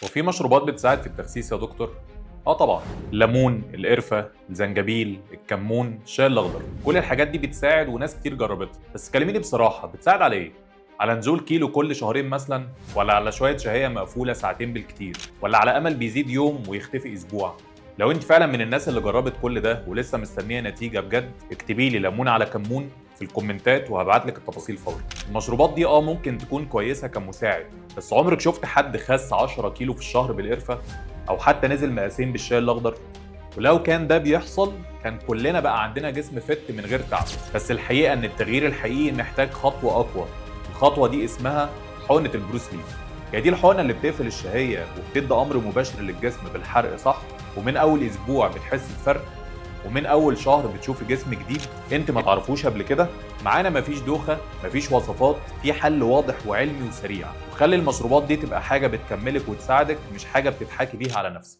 وفي مشروبات بتساعد في التخسيس يا دكتور؟ اه طبعا. الليمون، القرفه، الزنجبيل، الكمون، الشاي الاخضر، كل الحاجات دي بتساعد وناس كتير جربتها. بس كلميني بصراحه، بتساعد على ايه؟ على نزول كيلو كل شهرين مثلا، ولا على شويه شهيه مقفوله ساعتين بالكتير، ولا على امل بيزيد يوم ويختفي اسبوع؟ لو انت فعلا من الناس اللي جربت كل ده ولسه مستنيه نتيجه بجد، اكتبي لي ليمون على كمون في الكومنتات وهبعت لك التفاصيل فورا. المشروبات دي ممكن تكون كويسه كمساعد، بس عمرك شفت حد خس 10 كيلو في الشهر بالقرفه؟ او حتى نزل مقاسين بالشاي الاخضر؟ ولو كان ده بيحصل كان كلنا بقى عندنا جسم فت من غير تعب. بس الحقيقه ان التغيير الحقيقي محتاج خطوه اقوى. الخطوه دي اسمها حقنه البروس لي. هي دي الحقنه اللي بتقفل الشهيه وبتدي امر مباشر للجسم بالحرق، صح؟ ومن اول اسبوع بتحس بفرق، ومن اول شهر بتشوفي جسم جديد انت ما تعرفوش قبل كده. معانا مفيش دوخه، مفيش وصفات، في حل واضح وعلمي وسريع. وخلي المشروبات دي تبقى حاجه بتكملك وتساعدك، مش حاجه بتضحكي بيها على نفسك.